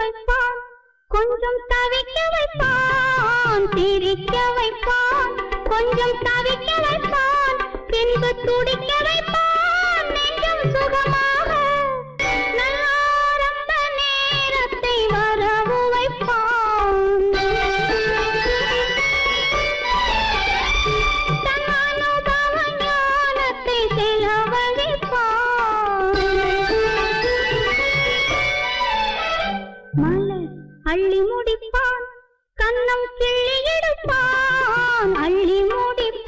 வைப்பான், கொஞ்சம் தவிக்க வைப்பான், சிரிக்க வைப்பான், கொஞ்சம் தவிக்க வைப்பான், பின்பு துடிக்க வைப்பான், நெஞ்சம் சுகமாக நல்லாரம்ப நேரத்தை வரவு வைப்பான். தன் அனுபவ ஞானத்தை செலவழிப்பான். மலர் அள்ளி முடிப்பான், கன்னம் கிள்ளி எடுப்பான், அள்ளி முடிப்பான்.